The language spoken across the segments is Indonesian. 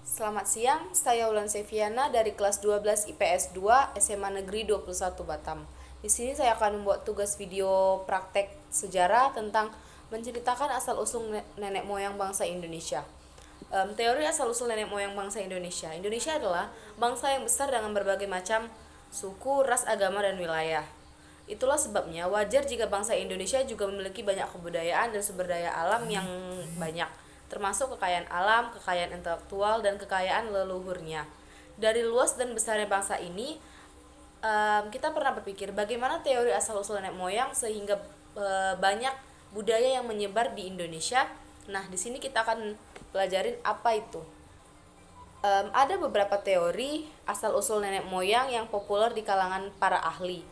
Selamat siang, saya Wulan Seviana dari kelas 12 IPS 2 SMA Negeri 21 Batam. Di sini saya akan membuat tugas video praktek sejarah tentang menceritakan asal-usul nenek moyang bangsa Indonesia. Teori asal-usul nenek moyang bangsa Indonesia. Indonesia adalah bangsa yang besar dengan berbagai macam suku, ras, agama, dan wilayah. Itulah sebabnya wajar jika bangsa Indonesia juga memiliki banyak kebudayaan dan sumber daya alam yang banyak, termasuk kekayaan alam, kekayaan intelektual, dan kekayaan leluhurnya. Dari luas dan besarnya bangsa ini, kita pernah berpikir bagaimana teori asal-usul nenek moyang sehingga banyak budaya yang menyebar di Indonesia. Nah, di sini kita akan pelajarin apa itu. Ada beberapa teori asal-usul nenek moyang yang populer di kalangan para ahli,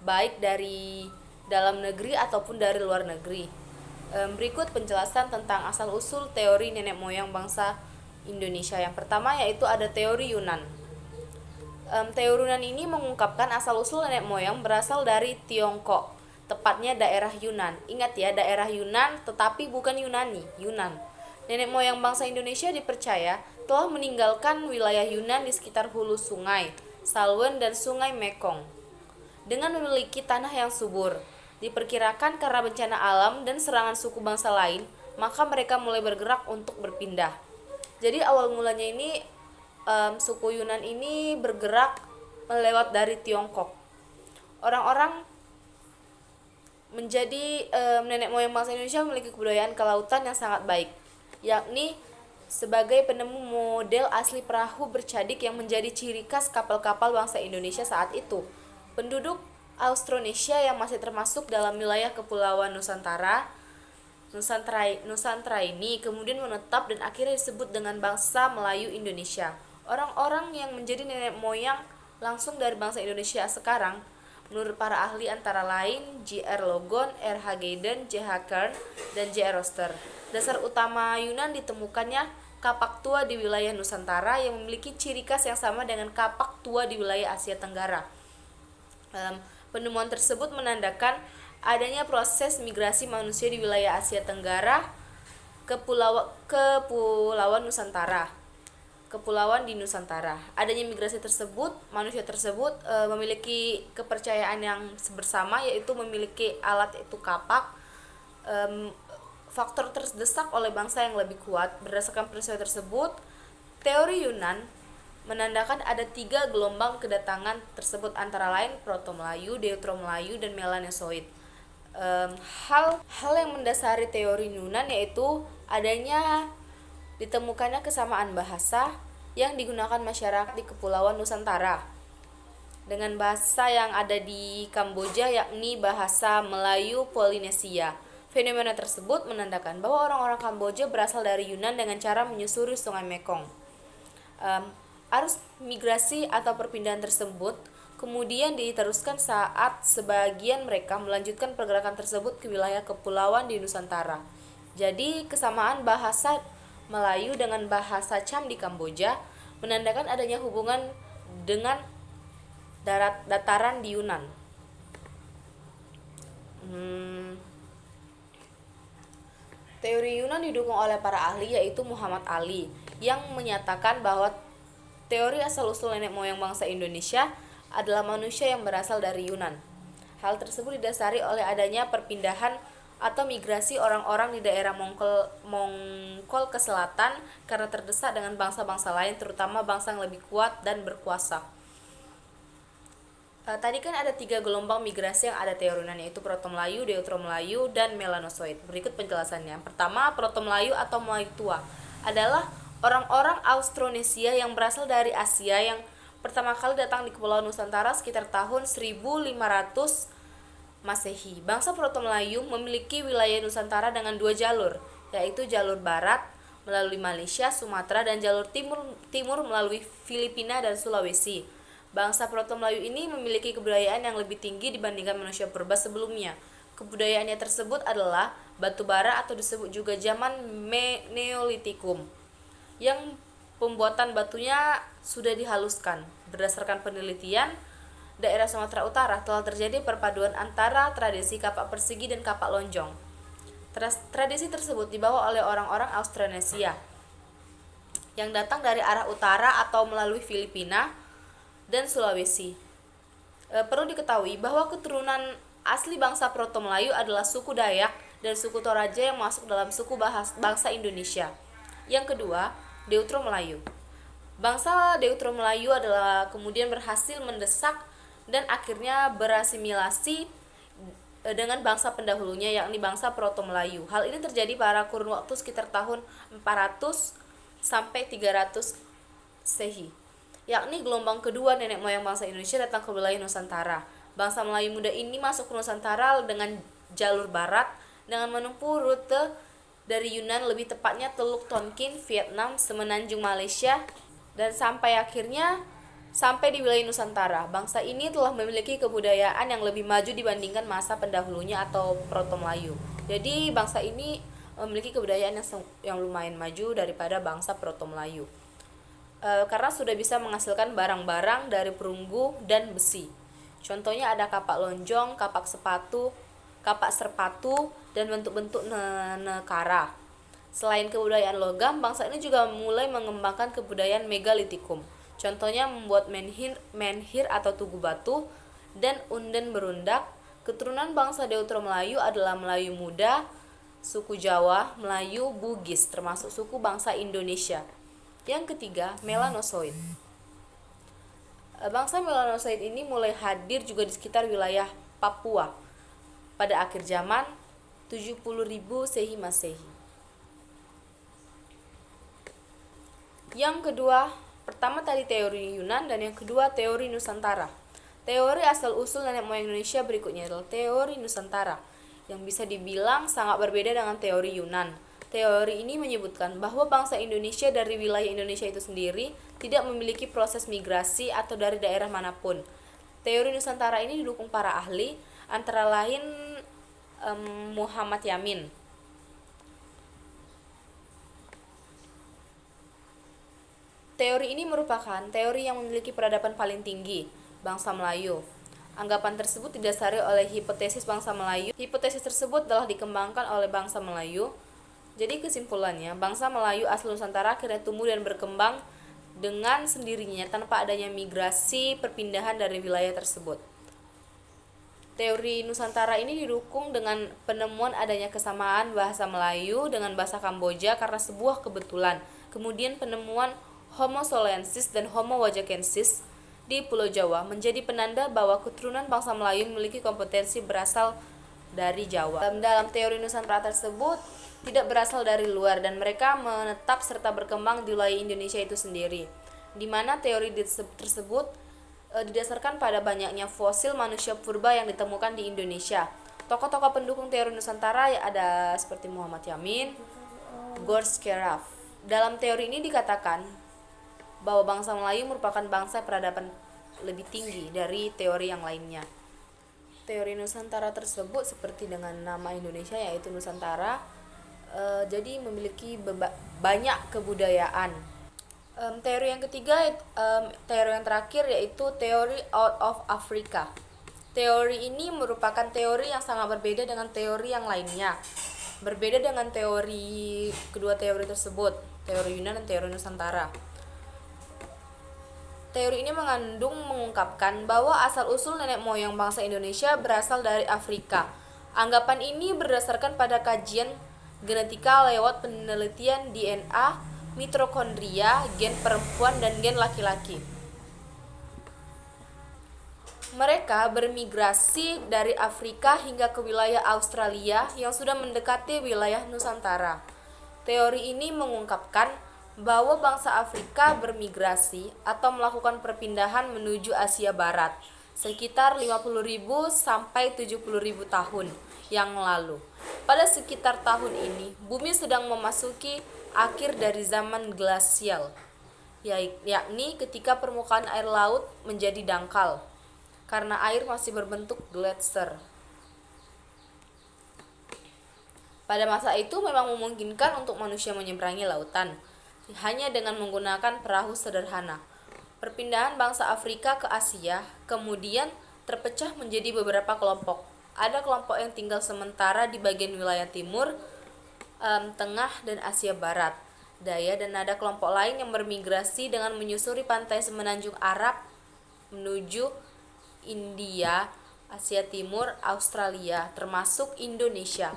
baik dari dalam negeri ataupun dari luar negeri. Berikut penjelasan tentang asal-usul teori nenek moyang bangsa Indonesia. Yang pertama yaitu ada teori Yunan. Teori Yunan ini mengungkapkan asal-usul nenek moyang berasal dari Tiongkok, tepatnya daerah Yunan. Ingat ya, daerah Yunan tetapi bukan Yunani, Yunan. Nenek moyang bangsa Indonesia dipercaya telah meninggalkan wilayah Yunan di sekitar hulu sungai Salwen dan sungai Mekong dengan memiliki tanah yang subur. Diperkirakan karena bencana alam dan serangan suku bangsa lain, maka mereka mulai bergerak untuk berpindah. Jadi awal mulanya ini suku Yunan ini bergerak lewat dari Tiongkok. Orang-orang menjadi nenek moyang bangsa Indonesia memiliki kebudayaan kelautan yang sangat baik, yakni sebagai penemu model asli perahu bercadik yang menjadi ciri khas kapal-kapal bangsa Indonesia saat itu. Penduduk Austronesia yang masih termasuk dalam wilayah Kepulauan Nusantara ini kemudian menetap dan akhirnya disebut dengan bangsa Melayu Indonesia. Orang-orang yang menjadi nenek moyang langsung dari bangsa Indonesia sekarang, menurut para ahli antara lain J.R. Logon, R.H. Gaydon, J.H. Kern, dan J.R. Oster. Dasar utama Yunan ditemukannya kapak tua di wilayah Nusantara yang memiliki ciri khas yang sama dengan kapak tua di wilayah Asia Tenggara. Penemuan tersebut menandakan adanya proses migrasi manusia di wilayah Asia Tenggara ke Kepulauan di Nusantara. Adanya migrasi tersebut, manusia tersebut memiliki kepercayaan yang bersama, yaitu memiliki alat yaitu kapak. Faktor terdesak oleh bangsa yang lebih kuat. Berdasarkan peristiwa tersebut, teori Yunan menandakan ada 3 gelombang kedatangan tersebut, antara lain Proto-Melayu, Deutero-Melayu, dan Melanesoid. Hal yang mendasari teori Yunan yaitu adanya ditemukannya kesamaan bahasa yang digunakan masyarakat di Kepulauan Nusantara dengan bahasa yang ada di Kamboja, yakni bahasa Melayu Polinesia. Fenomena tersebut menandakan bahwa orang-orang Kamboja berasal dari Yunan dengan cara menyusuri sungai Mekong. Arus migrasi atau perpindahan tersebut kemudian diteruskan saat sebagian mereka melanjutkan pergerakan tersebut ke wilayah kepulauan di Nusantara. Jadi kesamaan bahasa Melayu dengan bahasa Cham di Kamboja menandakan adanya hubungan dengan dataran di Yunan. Teori Yunan didukung oleh para ahli yaitu Muhammad Ali yang menyatakan bahwa teori asal-usul nenek moyang bangsa Indonesia adalah manusia yang berasal dari Yunan. Hal tersebut didasari oleh adanya perpindahan atau migrasi orang-orang di daerah Mongkol ke selatan karena terdesak dengan bangsa-bangsa lain, terutama bangsa yang lebih kuat dan berkuasa. Tadi kan ada 3 gelombang migrasi yang ada teori Yunan, yaitu Proto-Melayu, Deutero-Melayu, dan Melanosoid. Berikut penjelasannya. Yang pertama, Proto-Melayu atau Melayu tua adalah orang-orang Austronesia yang berasal dari Asia yang pertama kali datang di Kepulauan Nusantara sekitar tahun 1500 Masehi. Bangsa Proto-Melayu memiliki wilayah Nusantara dengan 2 jalur, yaitu jalur barat melalui Malaysia, Sumatera, dan jalur timur melalui Filipina dan Sulawesi. Bangsa Proto-Melayu ini memiliki kebudayaan yang lebih tinggi dibandingkan manusia purba sebelumnya. Kebudayaannya tersebut adalah batu bara atau disebut juga zaman Neolitikum, yang pembuatan batunya sudah dihaluskan. Berdasarkan penelitian, daerah Sumatera Utara telah terjadi perpaduan antara tradisi kapak persegi dan kapak lonjong. Tradisi tersebut dibawa oleh orang-orang Austronesia yang datang dari arah utara atau melalui Filipina dan Sulawesi. Perlu diketahui bahwa keturunan asli bangsa Proto-Melayu adalah suku Dayak dan suku Toraja yang masuk dalam suku bangsa Indonesia. Yang kedua, Deutero-Melayu. Bangsa Deutero-Melayu adalah kemudian berhasil mendesak dan akhirnya berasimilasi dengan bangsa pendahulunya, yakni bangsa Proto-Melayu. Hal ini terjadi pada kurun waktu sekitar tahun 400 sampai 300 Sehi, yakni gelombang kedua nenek moyang bangsa Indonesia datang ke wilayah Nusantara. Bangsa Melayu muda ini masuk ke Nusantara dengan jalur barat dengan menempuh rute dari Yunan, lebih tepatnya Teluk Tonkin, Vietnam, Semenanjung Malaysia, dan akhirnya sampai di wilayah Nusantara. Bangsa ini telah memiliki kebudayaan yang lebih maju dibandingkan masa pendahulunya atau Proto-Melayu. Jadi bangsa ini memiliki kebudayaan yang lumayan maju daripada bangsa Proto-Melayu. Karena sudah bisa menghasilkan barang-barang dari perunggu dan besi. Contohnya ada kapak lonjong, kapak serpatu, dan bentuk-bentuk nekara. Selain kebudayaan logam, bangsa ini juga mulai mengembangkan kebudayaan megalitikum. Contohnya membuat menhir atau tugu batu dan unden berundak. Keturunan bangsa Deutero-Melayu adalah Melayu Muda, suku Jawa, Melayu, Bugis, termasuk suku bangsa Indonesia. Yang ketiga, Melanosoid. Bangsa Melanosoid ini mulai hadir juga di sekitar wilayah Papua pada akhir zaman 70.000 Sehi Masehi. Yang kedua, pertama tadi teori Yunan dan yang kedua teori Nusantara. Teori asal-usul nenek moyang Indonesia berikutnya adalah teori Nusantara, yang bisa dibilang sangat berbeda dengan teori Yunan. Teori ini menyebutkan bahwa bangsa Indonesia dari wilayah Indonesia itu sendiri tidak memiliki proses migrasi atau dari daerah manapun. Teori Nusantara ini didukung para ahli, antara lain Muhammad Yamin. Teori ini merupakan teori yang memiliki peradaban paling tinggi, bangsa Melayu. Anggapan tersebut didasari oleh hipotesis bangsa Melayu. Hipotesis tersebut telah dikembangkan oleh bangsa Melayu. Jadi kesimpulannya, bangsa Melayu asal Nusantara akhirnya tumbuh dan berkembang dengan sendirinya tanpa adanya migrasi perpindahan dari wilayah tersebut. Teori Nusantara ini didukung dengan penemuan adanya kesamaan bahasa Melayu dengan bahasa Kamboja karena sebuah kebetulan. Kemudian penemuan Homo solensis dan Homo wajakensis di Pulau Jawa menjadi penanda bahwa keturunan bangsa Melayu memiliki kompetensi berasal dari Jawa. Dalam teori Nusantara tersebut tidak berasal dari luar dan mereka menetap serta berkembang di wilayah Indonesia itu sendiri, di mana teori tersebut didasarkan pada banyaknya fosil manusia purba yang ditemukan di Indonesia. Tokoh-tokoh pendukung teori Nusantara ada seperti Muhammad Yamin, Gors Keraf. Dalam teori ini dikatakan bahwa bangsa Melayu merupakan bangsa peradaban lebih tinggi dari teori yang lainnya. Teori Nusantara tersebut seperti dengan nama Indonesia yaitu Nusantara, jadi memiliki banyak kebudayaan. Teori yang ketiga, teori yang terakhir yaitu teori out of Africa. Teori ini merupakan teori yang sangat berbeda dengan teori yang lainnya. Berbeda dengan kedua teori tersebut, teori Yunan dan teori Nusantara. Teori ini mengungkapkan bahwa asal-usul nenek moyang bangsa Indonesia berasal dari Afrika. Anggapan ini berdasarkan pada kajian genetika lewat penelitian DNA, mitokondria, gen perempuan dan gen laki-laki. Mereka bermigrasi dari Afrika hingga ke wilayah Australia yang sudah mendekati wilayah Nusantara. Teori ini mengungkapkan bahwa bangsa Afrika bermigrasi atau melakukan perpindahan menuju Asia Barat sekitar 50.000 sampai 70.000 tahun yang lalu. Pada sekitar tahun ini, bumi sedang memasuki akhir dari zaman glasial, yakni ketika permukaan air laut menjadi dangkal karena air masih berbentuk gletser. Pada masa itu memang memungkinkan untuk manusia menyeberangi lautan hanya dengan menggunakan perahu sederhana. Perpindahan bangsa Afrika ke Asia kemudian terpecah menjadi beberapa kelompok. Ada kelompok yang tinggal sementara di bagian wilayah timur, tengah, dan Asia Barat. Daya, dan ada kelompok lain yang bermigrasi dengan menyusuri pantai semenanjung Arab menuju India, Asia Timur, Australia, termasuk Indonesia.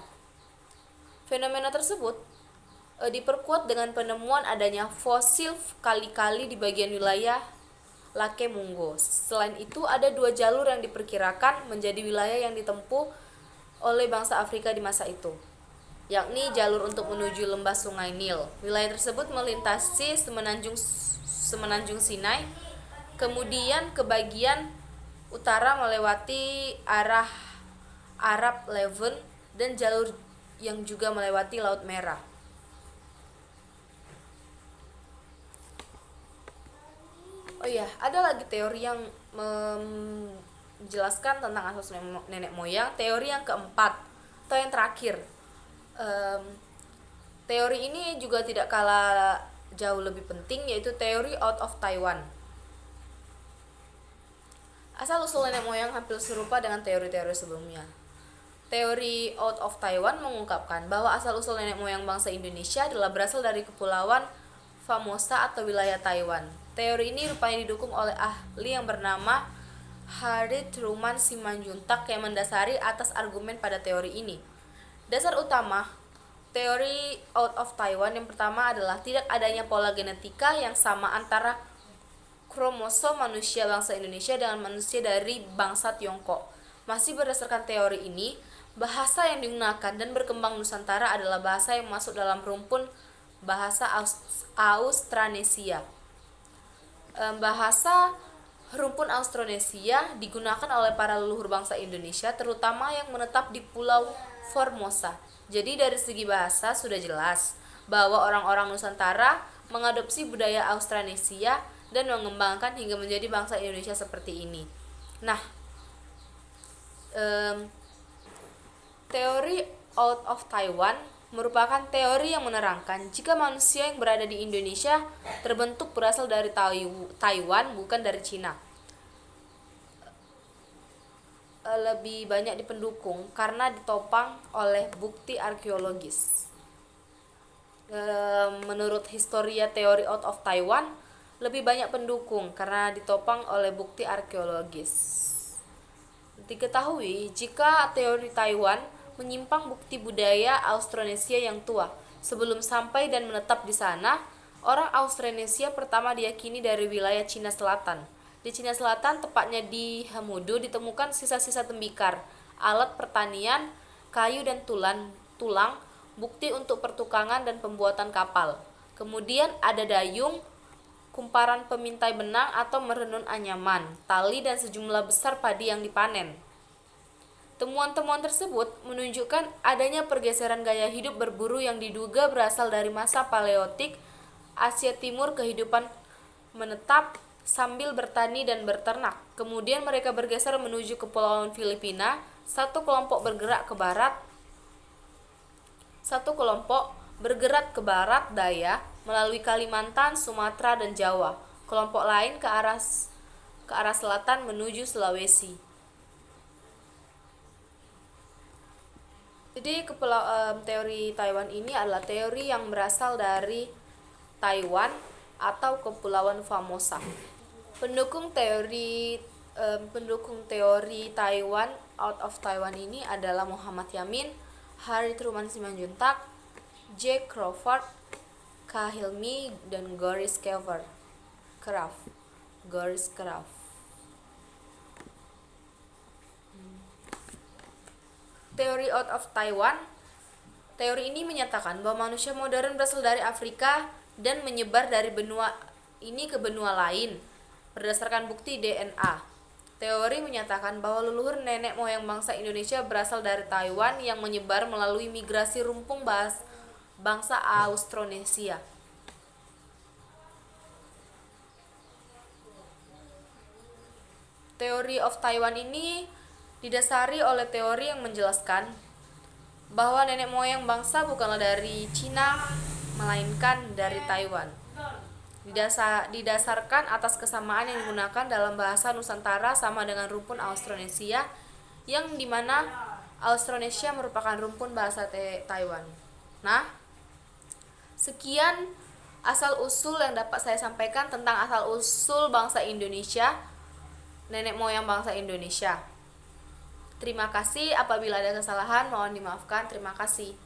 Fenomena tersebut diperkuat dengan penemuan adanya fosil kali-kali di bagian wilayah Lake Mungo. Selain itu, ada 2 jalur yang diperkirakan menjadi wilayah yang ditempuh oleh bangsa Afrika di masa itu, yakni jalur untuk menuju lembah Sungai Nil. Wilayah tersebut melintasi semenanjung Sinai, kemudian ke bagian utara melewati arah Arab Levant, dan jalur yang juga melewati Laut Merah. Oh iya, ada lagi teori yang menjelaskan tentang asal nenek moyang. Teori yang keempat atau yang terakhir, teori ini juga tidak kalah jauh lebih penting, yaitu teori out of Taiwan. Asal usul nenek moyang hampir serupa dengan teori-teori sebelumnya. Teori out of Taiwan mengungkapkan bahwa asal usul nenek moyang bangsa Indonesia adalah berasal dari kepulauan Formosa atau wilayah Taiwan. Teori ini rupanya didukung oleh ahli yang bernama Harry Truman Simanjuntak yang mendasari atas argumen pada teori ini. Dasar utama teori out of Taiwan yang pertama adalah tidak adanya pola genetika yang sama antara kromosom manusia bangsa Indonesia dengan manusia dari bangsa Tiongkok. Masih berdasarkan teori ini, bahasa yang digunakan dan berkembang Nusantara adalah bahasa yang masuk dalam rumpun bahasa Austronesia. Bahasa rumpun Austronesia digunakan oleh para leluhur bangsa Indonesia, terutama yang menetap di Pulau Formosa. Jadi dari segi bahasa sudah jelas bahwa orang-orang Nusantara mengadopsi budaya Austronesia dan mengembangkan hingga menjadi bangsa Indonesia seperti ini. Nah, teori out of Taiwan merupakan teori yang menerangkan jika manusia yang berada di Indonesia terbentuk berasal dari Taiwan, bukan dari Cina. Lebih banyak dipendukung karena ditopang oleh bukti arkeologis. Menurut Historia teori out of Taiwan, lebih banyak pendukung karena ditopang oleh bukti arkeologis. Diketahui jika teori Taiwan menyimpang bukti budaya Austronesia yang tua. Sebelum sampai dan menetap di sana, orang Austronesia pertama diyakini dari wilayah Cina Selatan. Di Cina Selatan, tepatnya di Hamudu, ditemukan sisa-sisa tembikar, alat pertanian, kayu dan tulang, bukti untuk pertukangan dan pembuatan kapal. Kemudian ada dayung, kumparan pemintai benang atau merenun anyaman, tali, dan sejumlah besar padi yang dipanen. Temuan-temuan tersebut menunjukkan adanya pergeseran gaya hidup berburu yang diduga berasal dari masa Paleotik Asia Timur, kehidupan menetap sambil bertani dan berternak. Kemudian mereka bergeser menuju kepulauan Filipina. Satu kelompok bergerak ke barat daya melalui Kalimantan, Sumatera, dan Jawa. Kelompok lain ke arah selatan menuju Sulawesi. Jadi teori Taiwan ini adalah teori yang berasal dari Taiwan atau Kepulauan Formosa. Pendukung teori Taiwan out of Taiwan ini adalah Muhammad Yamin, Harry Truman Simanjuntak, J. Crawford, K. Hilmi, dan Goris Craft. Teori out of Taiwan. Teori ini menyatakan bahwa manusia modern berasal dari Afrika dan menyebar dari benua ini ke benua lain berdasarkan bukti DNA. Teori menyatakan bahwa leluhur nenek moyang bangsa Indonesia berasal dari Taiwan yang menyebar melalui migrasi rumpun bangsa Austronesia. Teori of Taiwan ini didasari oleh teori yang menjelaskan bahwa nenek moyang bangsa bukanlah dari Cina, melainkan dari Taiwan. Didasarkan atas kesamaan yang digunakan dalam bahasa Nusantara sama dengan rumpun Austronesia, yang dimana Austronesia merupakan rumpun bahasa Taiwan. Nah, sekian asal-usul yang dapat saya sampaikan tentang asal-usul bangsa Indonesia, nenek moyang bangsa Indonesia. Terima kasih, apabila ada kesalahan mohon dimaafkan. Terima kasih.